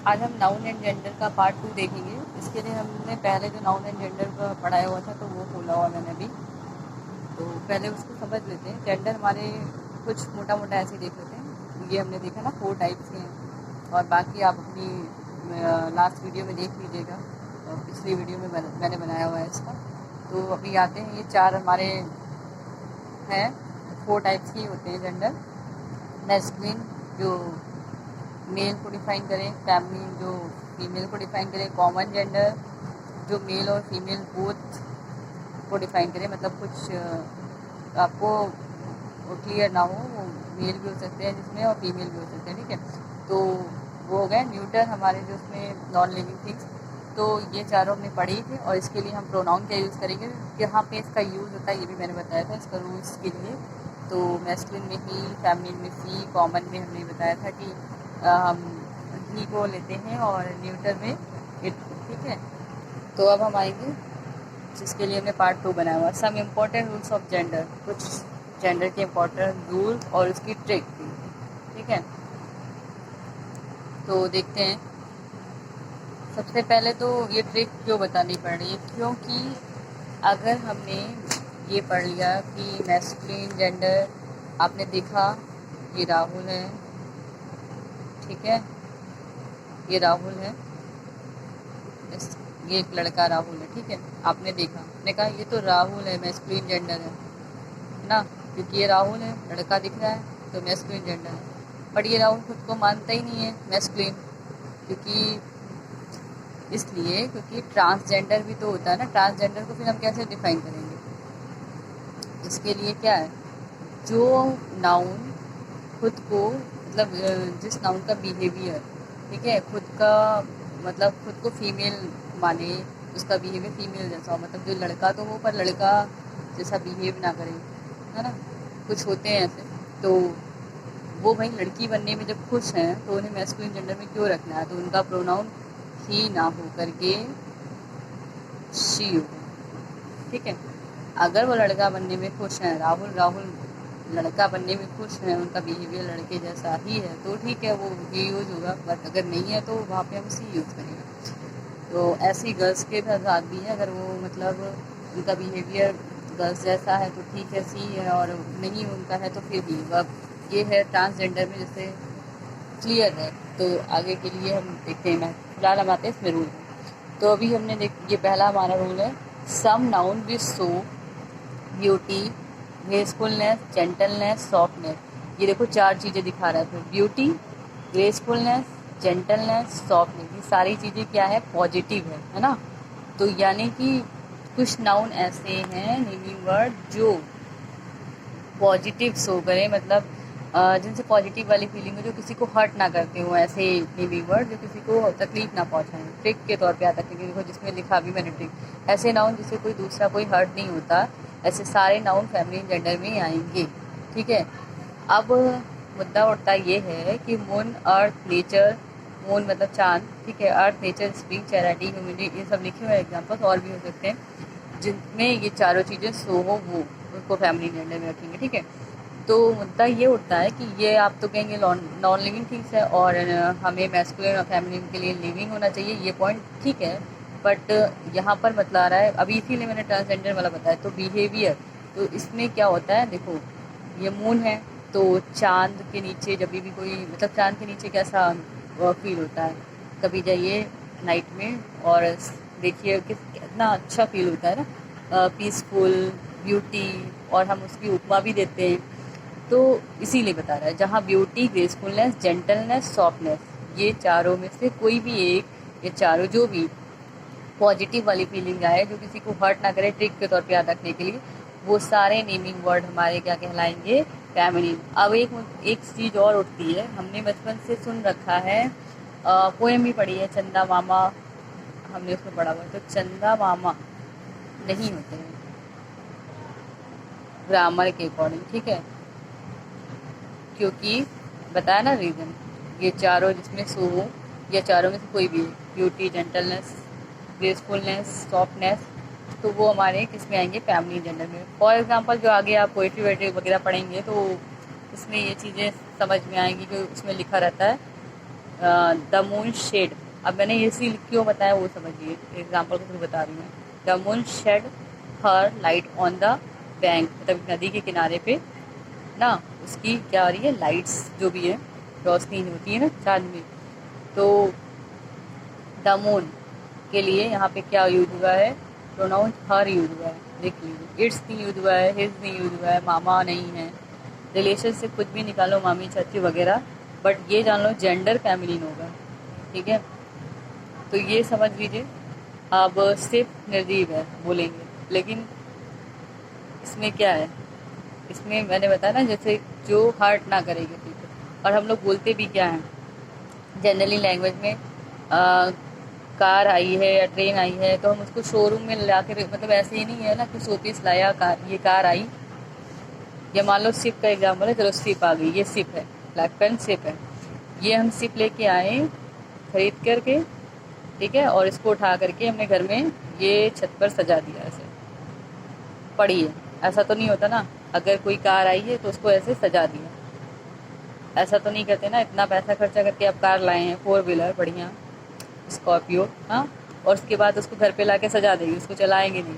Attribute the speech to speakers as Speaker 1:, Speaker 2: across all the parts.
Speaker 1: आज हम noun and gender का पार्ट 2 देखेंगे। इसके लिए हमने पहले जो नाउन एंड जेंडर का पढ़ाया हुआ था तो वो खोला हुआ मैंने अभी। तो पहले उसको समझ लेते हैं। जेंडर हमारे कुछ मोटा मोटा ऐसे ही देख लेते हैं। ये हमने देखा ना 4 टाइप्स के हैं, और बाकी आप अपनी लास्ट वीडियो में देख लीजिएगा, और पिछली वीडियो में मैंने बनाया हुआ है इसका। तो अभी आते हैं, ये 4 हमारे हैं, 4 टाइप्स के होते हैं जेंडर। मैस्कुलिन जो मेल को डिफाइन करें, फेमिनिन जो फीमेल को डिफाइन करें, कॉमन जेंडर जो मेल और फीमेल बोथ को डिफाइन करें, मतलब कुछ आपको क्लियर ना हो, वो मेल भी हो सकते हैं जिसमें और फीमेल भी हो सकते हैं, ठीक है। तो वो हो गए न्यूटर हमारे जो उसमें नॉन लिविंग थिंग्स। तो ये चारों हमने पढ़ी थी, और इसके लिए हम प्रोनाउन क्या यूज़ करेंगे, यहाँ पे इसका यूज़ होता है, ये भी मैंने बताया था इसका रूल्स के लिए। तो मैस्कुलिन में ही, फेमिनिन में सी, कॉमन में हमने बताया था कि हम ही को लेते हैं, और न्यूटर में इट, ठीक है। तो अब हम आएंगे जिसके लिए हमने पार्ट 2 बनाया हुआ, some important rules of gender, कुछ जेंडर के इम्पोर्टेंट रूल और उसकी ट्रिक भी, ठीक है। तो देखते हैं। सबसे पहले तो ये ट्रिक क्यों बतानी पड़ रही है, क्योंकि अगर हमने ये पढ़ लिया कि मैस्कुलिन जेंडर, आपने देखा ये राहुल है, ठीक है, ये राहुल है, ये एक लड़का राहुल है, ठीक है। आपने देखा, आपने कहा ये तो राहुल है, मैस्कुलिन जेंडर है ना, क्योंकि ये राहुल है, लड़का दिख रहा है तो मैस्कुलिन जेंडर है। पर ये राहुल खुद को मानता ही नहीं है मैस्कुलिन, क्योंकि इसलिए क्योंकि ट्रांसजेंडर भी तो होता है ना। ट्रांसजेंडर को फिर हम कैसे डिफाइन करेंगे, इसके लिए क्या है, जो नाउन खुद को, मतलब जिस नाउन का बिहेवियर, ठीक है, खुद का मतलब खुद को फीमेल माने, उसका बिहेवियर फीमेल जैसा हो, मतलब जो लड़का तो हो पर लड़का जैसा बिहेव ना करे, है ना। कुछ होते हैं ऐसे, तो वो भाई लड़की बनने में जब खुश हैं तो उन्हें मैस्कुलिन जेंडर में क्यों रखना है, तो उनका प्रोनाउन ही ना हो करके शी हो, ठीक है। अगर वो लड़का बनने में खुश हैं, राहुल राहुल लड़का बनने में खुश हैं, उनका बिहेवियर लड़के जैसा ही है, तो ठीक है, वो ये यूज़ होगा। बट अगर नहीं है तो वहाँ पे हम सी यूज़ करेंगे। तो ऐसी गर्ल्स के साथ भी है, अगर वो मतलब उनका बिहेवियर गर्ल्स जैसा है तो ठीक है सी है, और नहीं उनका है तो फिर भी अब ये है ट्रांसजेंडर में जैसे क्लियर है। तो आगे के लिए हम देखते हैं। फिलहाल हम आते हैं इसमें रूल। तो अभी हमने ये पहला हमारा रूल है, some noun which show beauty, gracefulness, gentleness, softness. ये देखो 4 चीज़ें दिखा रहा है, फिर ब्यूटी, ग्रेसफुलनेस, जेंटलनेस, सॉफ्टनेस, ये सारी चीज़ें क्या है, पॉजिटिव है ना। तो यानी कि कुछ नाउन ऐसे हैं नेमिंग वर्ड जो पॉजिटिव शो करें, मतलब जिनसे पॉजिटिव वाली फीलिंग हो, जो किसी को हर्ट ना करते हो, ऐसे नेमिंग वर्ड जो किसी को तकलीफ ना पहुंचाएं। ट्रिक के तौर पे आता है, क्योंकि देखो जिसमें लिखा भी मैंने ट्रिक, ऐसे नाउन जिससे कोई दूसरा कोई हर्ट नहीं होता, ऐसे सारे नाउन फेमिनिन जेंडर में आएंगे, ठीक है। अब मुद्दा उठता ये है कि मून, अर्थ, नेचर, मून मतलब चांद, ठीक है, अर्थ, नेचर, स्प्रिंग, चैरिटी, ह्यूमिनिटी, ये सब लिखे हुए एग्जाम्पल्स और भी हो सकते हैं जिनमें ये चारों चीज़ें शो हो, वो उनको फैमिली जेंडर में रखेंगे, ठीक है। तो मुद्दा ये उठता है कि ये आप तो कहेंगे नॉन लिविंग थिंग्स है, और हमें मैस्कुलिन और फेमिनिन के लिए लिविंग होना चाहिए, ये पॉइंट ठीक है। बट यहाँ पर बतला रहा है, अभी इसीलिए मैंने ट्रांसजेंडर वाला बताया। तो बिहेवियर, तो इसमें क्या होता है, देखो ये मून है, तो चांद के नीचे जब भी कोई, मतलब चांद के नीचे कैसा फील होता है, कभी जाइए नाइट में और देखिए कि कितना अच्छा फील होता है ना, पीसफुल, ब्यूटी, और हम उसकी उपमा भी देते हैं। तो इसीलिए बता रहा है, जहाँ ब्यूटी, ग्रेसफुलनेस, जेंटलनेस, सॉफ्टनेस, ये चारों में से कोई भी एक, ये चारों जो भी पॉजिटिव वाली फीलिंग आए, जो किसी को हर्ट ना करे, ट्रिक के तौर पे याद रखने के लिए, वो सारे नेमिंग वर्ड हमारे क्या कहलाएंगे, फेमिनिन। अब एक चीज़ और उठती है, हमने बचपन से सुन रखा है, पोएम भी पढ़ी है, चंदा मामा, हमने उसमें पढ़ा हुआ है, तो चंदा मामा नहीं होते हैं ग्रामर के अकॉर्डिंग, ठीक है, क्योंकि बताया ना रीज़न, ये चारों जिसमें सो हो, या चारों में से कोई भी, ब्यूटी, जेंटलनेस, ग्रेसफुलनेस, सॉफ्टनेस, तो वो हमारे किस में आएंगे, फैमिली जेंडर में। फॉर एग्जांपल जो आगे आप पोइट्री वेट्री वगैरह पढ़ेंगे तो इसमें ये चीज़ें समझ में आएंगी, जो उसमें लिखा रहता है द मून शेड, अब मैंने ये सी क्यों बताया वो समझिए, एग्जाम्पल के थ्रू बता रही हूँ। The moon shed her light on the bank, मतलब नदी के किनारे पे ना उसकी क्या हो रही है, लाइट्स जो भी है रोशनी होती है ना चांद में, तो द मून के लिए यहाँ पे क्या यूज हुआ है, प्रोनाउंस हर यूज हुआ है, देख लीजिए। इट्स नहीं यूज हुआ है, हिज नहीं यूज हुआ है, मामा नहीं है, रिलेशन से कुछ भी निकालो, मामी चाची वगैरह, बट ये जान लो जेंडर फेमिनिन होगा, ठीक है। तो ये समझ लीजिए। अब सिर्फ निर्जीव है बोलेंगे, लेकिन इसमें क्या है, इसमें मैंने बताया ना जैसे जो हर्ट ना करेगी किसी को, और हम लोग बोलते भी क्या हैं जनरली लैंग्वेज में, कार आई है या ट्रेन आई है तो हम उसको शोरूम में ला के, मतलब ऐसे ही नहीं है ना कि शोपीस लाया कार, ये कार आई, या मान लो सिप का एग्जाम्पल है, चलो सिप आ गई, ये सिप है, ब्लैक पेन सिप है, ये हम सिप लेके आए खरीद करके, ठीक है, और इसको उठा करके हमने घर में ये छत पर सजा दिया, ऐसे पड़ी है, ऐसा तो नहीं होता ना। अगर कोई कार आई है तो उसको ऐसे सजा दिया, ऐसा तो नहीं करते ना, इतना पैसा खर्चा करके आप कार लाए हैं 4 व्हीलर बढ़िया स्कॉर्पियो, हाँ, और उसके बाद उसको घर पे लाके सजा देंगे, उसको चलाएंगे नहीं,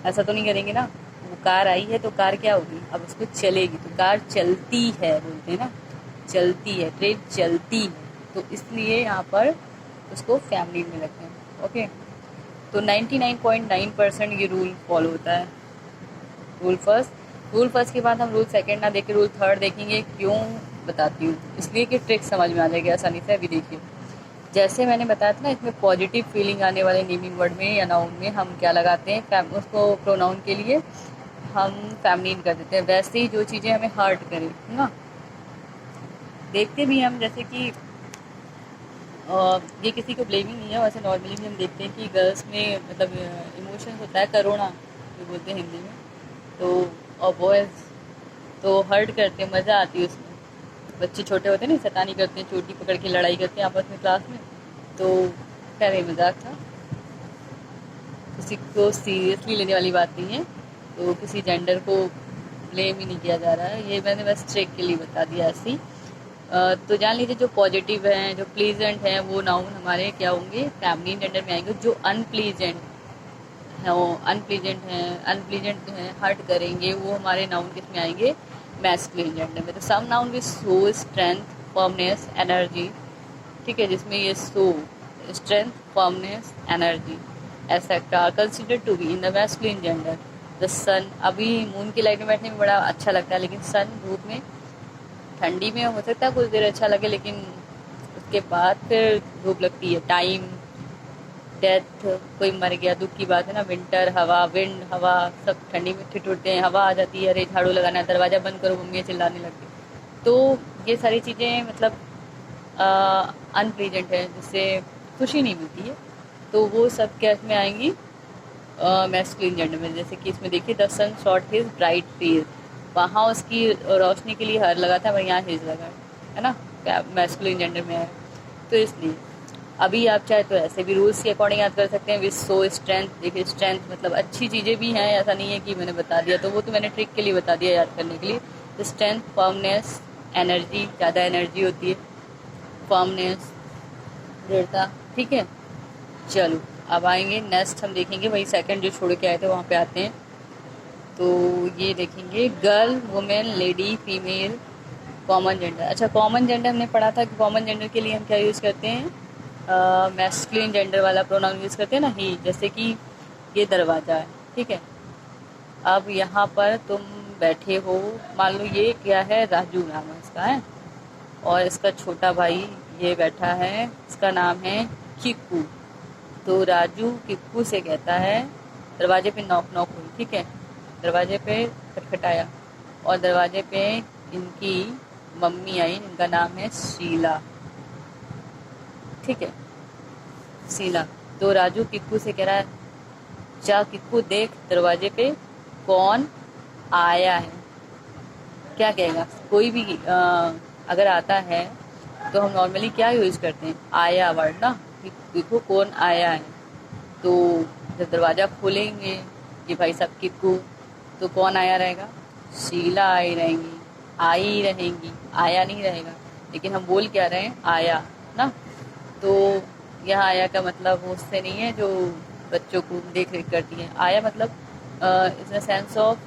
Speaker 1: ऐसा तो नहीं करेंगे ना। वो कार आई है तो कार क्या होगी, अब उसको चलेगी, तो कार चलती है बोलते हैं ना, चलती है, ट्रेन चलती है, तो इसलिए यहाँ पर उसको फैमिली में रखते हैं, ओके। तो 99.9% ये रूल फॉलो होता है। रूल फर्स्ट के बाद हम रूल सेकंड ना देख के रूल थर्ड देखेंगे, क्यों बताती हूँ, इसलिए कि ट्रिक समझ में आ जाएगी आसानी से। अभी देखिए, जैसे मैंने बताया था ना, इसमें पॉजिटिव फीलिंग आने वाले नेमिंग वर्ड में या नाउन में हम क्या लगाते हैं, उसको प्रोनाउन के लिए हम फेमिनिन कर देते हैं, वैसे ही जो चीज़ें हमें हर्ट करें ना, देखते भी हम, जैसे कि ये किसी को ब्लेमिंग नहीं है, वैसे नॉर्मली भी हम देखते हैं कि गर्ल्स में मतलब इमोशंस होता है, करुणा जो बोलते हैं हिंदी में, तो और बॉयज़ तो हर्ट करते हैं, मज़ा आती है उसमें, बच्चे छोटे होते हैं ना, शैतानी करते हैं, चोटी पकड़ के लड़ाई करते हैं आपस में क्लास में, तो खैर ये मजाक था, किसी को सीरियसली लेने वाली बात नहीं है, तो किसी जेंडर को ब्लेम ही नहीं किया जा रहा है, ये मैंने बस ट्रिक के लिए बता दिया ऐसी। तो जान लीजिए जो पॉजिटिव हैं, जो प्लीजेंट हैं, वो नाउन हमारे क्या होंगे, फैमिली जेंडर में आएंगे। जो अनप्लीजेंट है, वो अनप्लीजेंट हैं, हर्ट करेंगे, वो हमारे नाउन किस में आएंगे, मैस्कुलिन जेंडर में। तो some noun with show strength, firmness, energy, ठीक है, जिसमें ये show strength, firmness, energy etcetera are considered to be in the masculine gender. The sun, अभी मून की लाइट में बैठने में बड़ा अच्छा लगता है, लेकिन सन धूप में ठंडी में हो सकता है कुछ देर अच्छा लगे, लेकिन उसके बाद फिर धूप लगती है। टाइम, डेथ, कोई मर गया, दुख की बात है ना। विंटर, हवा, विंड, हवा, सब ठंडी में ठिठुरते हैं, हवा आ जाती है, अरे झाड़ू लगाना है, दरवाज़ा बंद करो, मम्मी चिल्लाने लगती। तो ये सारी चीज़ें मतलब अनप्लीजेंट है, जिससे खुशी नहीं मिलती है, तो वो सब क्या इसमें आएंगी, मैस्कुलिन जेंडर में। जैसे कि इसमें देखिए, the sun shot his bright rays, वहाँ उसकी रोशनी के लिए हर लगा था, पर यहाँ हिज लगा है ना, मैस्कुलिन जेंडर में है, तो इसलिए अभी आप चाहे तो ऐसे भी रूल्स के अकॉर्डिंग याद कर सकते हैं। विद सो स्ट्रेंथ, देखिए स्ट्रेंथ मतलब अच्छी चीज़ें भी हैं, ऐसा नहीं है कि मैंने बता दिया, तो वो तो मैंने ट्रिक के लिए बता दिया याद करने के लिए। स्ट्रेंथ, फर्मनेस, एनर्जी, ज़्यादा एनर्जी होती है, फर्मनेस, दृढ़ता, ठीक है। चलो अब आएंगे नेक्स्ट, हम देखेंगे वही सेकंड जो छोड़ के आए थे, वहाँ पे आते हैं। तो ये देखेंगे girl, women, lady, female, common gender. अच्छा, कॉमन जेंडर हमने पढ़ा था कि कॉमन जेंडर के लिए हम क्या यूज़ करते हैं, मैस्कुलिन जेंडर वाला प्रोनाउन यूज़ करते हैं ना, ही। जैसे कि ये दरवाज़ा है, ठीक है, अब यहाँ पर तुम बैठे हो, मान लो ये क्या है, राजू नाम है इसका, है, और इसका छोटा भाई ये बैठा है, इसका नाम है किक्कू। तो राजू किक्कू से कहता है, दरवाजे पे नॉक नॉक हुई, ठीक है, दरवाजे पे खटखटाया, और दरवाजे पे इनकी मम्मी आई, इनका नाम है शीला, ठीक है, शीला। तो राजू किक्कू से कह रहा है, जा किक्कू देख दरवाजे पे कौन आया है। क्या कहेगा, कोई भी अगर आता है तो हम नॉर्मली क्या यूज़ करते हैं, आया वर्ड ना, कि देखो कौन आया है। तो जब दरवाज़ा खोलेंगे कि भाई साहब किक्कू, तो कौन आया रहेगा, शीला आई रहेंगी, आई रहेंगी, आया नहीं रहेगा, लेकिन हम बोल क्या रहे हैं, आया। ना। तो यहाँ आया का मतलब वो उससे नहीं है जो बच्चों को देख रेख करती है। आया मतलब in the sense of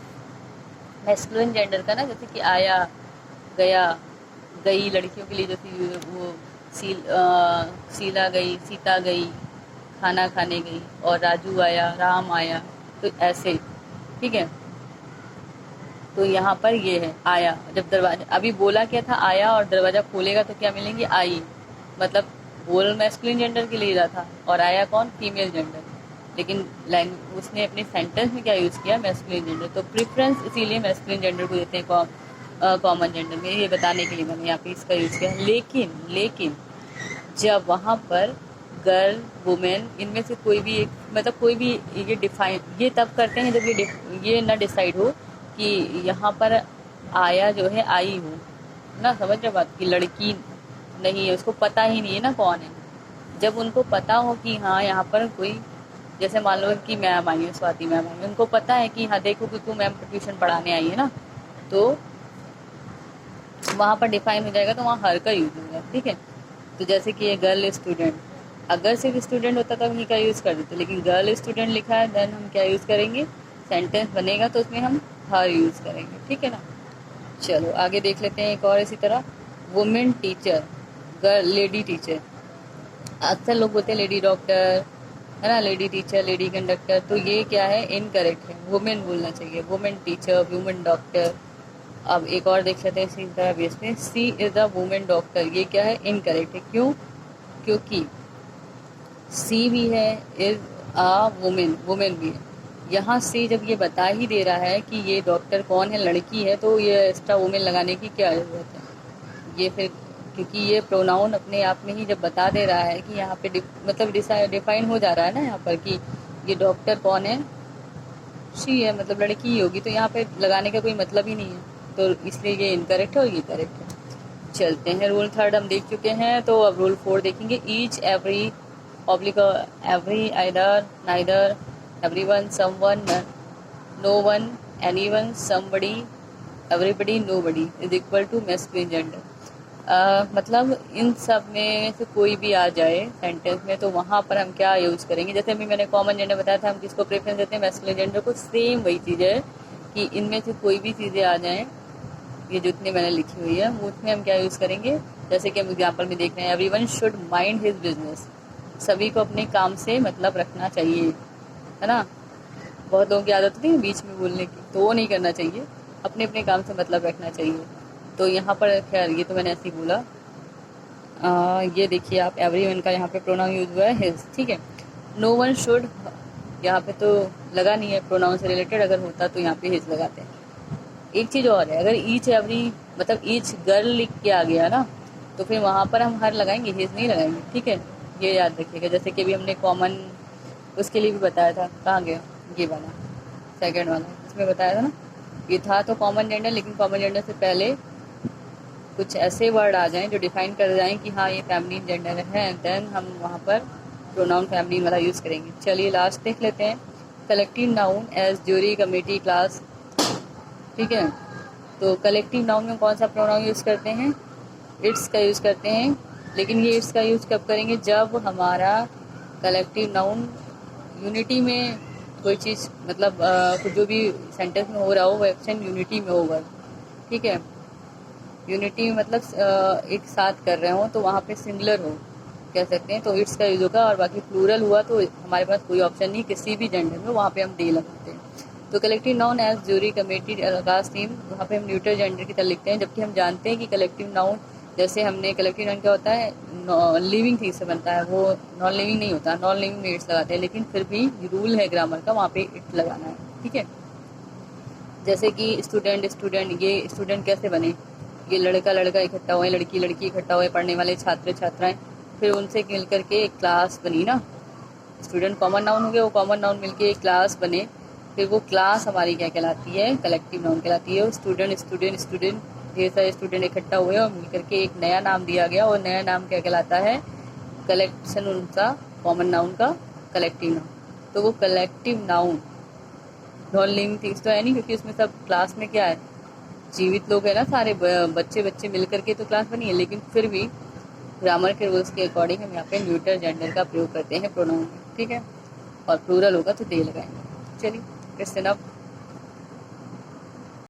Speaker 1: masculine gender का ना, जैसे कि आया, गया, गई लड़कियों के लिए, जैसे वो शीला गई, सीता गई, खाना खाने गई, और राजू आया, राम आया, तो ऐसे। ठीक है, तो यहाँ पर ये है आया। जब दरवाजा अभी बोला क्या था, आया और दरवाजा खोलेगा तो क्या मिलेंगी, आई। मतलब बोल मैस्कुलिन जेंडर के लिए रहा था, और आया कौन, फीमेल जेंडर। लेकिन उसने अपने सेंटेंस में क्या यूज़ किया, मैस्कुलिन जेंडर। तो प्रेफरेंस इसीलिए मैस्कुलिन जेंडर को देते हैं कॉमन जेंडर में, ये बताने के लिए मैंने यहाँ पे इसका यूज़ किया। लेकिन लेकिन जब वहाँ पर गर्ल, वुमेन, इनमें से कोई भी एक, मतलब कोई भी, ये डिफाइन ये तब करते हैं जब ये ना डिसाइड हो कि यहाँ पर आया जो है आई हो ना। समझ रहे बात, की लड़की नहीं है, उसको पता ही नहीं है ना कौन है। जब उनको पता हो कि हाँ यहाँ पर कोई, जैसे मान लो कि मैम आई है, स्वाति मैम आई है, उनको पता है कि हाँ देखो कि तू मैम ट्यूशन पढ़ाने आई है ना, तो वहाँ पर डिफाइन हो जाएगा, तो वहाँ हर का यूज होगा। ठीक है, तो जैसे कि ये गर्ल स्टूडेंट, अगर सिर्फ स्टूडेंट होता तब ही का यूज़ कर देते, लेकिन गर्ल स्टूडेंट लिखा है, देन हम क्या यूज़ करेंगे, सेंटेंस बनेगा तो उसमें हम हर यूज़ करेंगे। ठीक है ना। चलो आगे देख लेते हैं एक और इसी तरह। Women teacher, girl, lady teacher. अक्सर लोग बोलते हैं लेडी डॉक्टर, है ना, लेडी टीचर, लेडी कंडक्टर, तो ये क्या है, इनकरेक्ट है, वुमेन बोलना चाहिए। Women teacher, women doctor. अब एक और देख लेते हैं इसी तरह बेस में, सी इज द वुमेन डॉक्टर, ये क्या है, इनकरेक्ट है। क्यों, क्योंकि सी भी है, इज अ वुमेन, वुमेन भी है। यहाँ से जब ये बता ही दे रहा है कि ये डॉक्टर कौन है, लड़की है, तो ये एक्स्ट्रा वुमेन लगाने की क्या ज़रूरत है। ये फिर, क्योंकि ये प्रोनाउन अपने आप में ही जब बता दे रहा है कि यहाँ पे मतलब डिफाइन हो जा रहा है ना यहाँ पर कि ये डॉक्टर कौन है, शी है, मतलब लड़की ही होगी, तो यहाँ पे लगाने का कोई मतलब ही नहीं है। तो इसलिए ये इनकरेक्ट है और ये करेक्ट है। चलते हैं, रूल थर्ड हम देख चुके हैं, तो अब रूल फोर देखेंगे। Each, every, oblique, every, either, neither, everyone, someone, no one, anyone, somebody, everybody, nobody is equal to masculine gender. मतलब इन सब में से कोई भी आ जाए सेंटेंस में, तो वहाँ पर हम क्या यूज़ करेंगे। जैसे अभी मैंने कॉमन जेंडर बताया था, हम किसको प्रेफरेंस देते हैं, मैस्कुलिन जेंडर को। सेम वही चीज़ है कि इनमें से कोई भी चीज़ें आ जाएं, ये जितनी मैंने लिखी हुई है, उसमें हम क्या यूज़ करेंगे। जैसे कि हम एग्जाम्पल में देख रहे हैं, everyone should mind his business, सभी को अपने काम से मतलब रखना चाहिए, है ना। बहुत लोगों की आदत होती है बीच में बोलने की, तो वो नहीं करना चाहिए, अपने अपने काम से मतलब रखना चाहिए। तो यहाँ पर खैर ये तो मैंने ऐसे ही बोला। ये देखिए आप, एवरीवन का यहाँ पे प्रोनाउन यूज हुआ है हिज। ठीक है, नो वन शुड, यहाँ पे तो लगा नहीं है, प्रोनाउन से रिलेटेड अगर होता तो यहाँ पे हिज लगाते हैं। एक चीज़ और है, अगर ईच एवरी मतलब ईच गर्ल लिख के आ गया ना, तो फिर वहाँ पर हम हर लगाएंगे, हिज नहीं लगाएंगे। ठीक है, ये याद रखिएगा। जैसे कि अभी हमने कॉमन उसके लिए भी बताया था, कहाँ गया ये वाला, सेकंड वाला, इसमें बताया था ना, ये था तो कॉमन जेंडर, लेकिन कॉमन जेंडर से पहले कुछ ऐसे वर्ड आ जाएं जो डिफाइन कर जाएं कि हाँ ये फैमिली जेंडर है, देन हम वहाँ पर प्रोनाउन फैमिली वाला यूज़ करेंगे। चलिए लास्ट देख लेते हैं, collective noun as jury, committee, class. ठीक है, तो कलेक्टिव नाउन में कौन सा प्रोनाउन यूज़ करते हैं, इट्स का यूज़ करते हैं। लेकिन ये इट्स का यूज़ कब करेंगे, जब हमारा कलेक्टिव नाउन यूनिटी में कोई चीज़, मतलब कुछ जो भी सेंटेंस में हो रहा हो वो एक्शन यूनिटी में होगा। ठीक है, यूनिटी में मतलब एक साथ कर रहे हो, तो वहाँ पे सिंगुलर हो कह सकते हैं, तो इट्स का यूज़ होगा। और बाकी प्लूरल हुआ तो हमारे पास कोई ऑप्शन नहीं किसी भी जेंडर में, वहाँ पे हम दे लगाते हैं। तो collective noun as jury, committee, class, team, वहाँ पे हम न्यूट्रल जेंडर की तरह लिखते हैं। जबकि हम जानते हैं कि कलेक्टिव नाउन, जैसे हमने कलेक्टिव नाउन क्या होता है, लिविंग थिंग से बनता है, वो नॉन लिविंग नहीं होता, नॉन लिविंग में इट्स लगाते हैं, लेकिन फिर भी रूल है ग्रामर का, वहाँ पे इट लगाना है। ठीक है, जैसे कि स्टूडेंट, स्टूडेंट, ये स्टूडेंट कैसे बने, ये लड़का लड़का इकट्ठा हुए, लड़की लड़की इकट्ठा हुए, पढ़ने वाले छात्र छात्राएं, फिर उनसे मिल करके एक क्लास बनी ना। स्टूडेंट कॉमन नाउन हो गया, वो कॉमन नाउन मिलके एक क्लास बने, फिर वो क्लास हमारी क्या कहलाती है, कलेक्टिव नाउन कहलाती है। स्टूडेंट, स्टूडेंट, स्टूडेंट, ढेर सारे स्टूडेंट इकट्ठा हुए और मिल करके एक नया नाम दिया गया, और नया नाम क्या कहलाता है, कलेक्शन उनका कॉमन नाउन का, कलेक्टिव नाउन। तो वो collective noun non living things तो है नहीं, क्योंकि उसमें सब क्लास में क्या है, जीवित लोग है ना, सारे बच्चे बच्चे मिल करके तो क्लास बनी है, लेकिन फिर भी ग्रामर के रूल्स के अकॉर्डिंग हम यहाँ पे न्यूट्रल जेंडर का प्रयोग करते हैं प्रोनाउन में, ठीक है। और प्लूरल होगा तो दे लगाएंगे। चलिए, इट्स इनफ।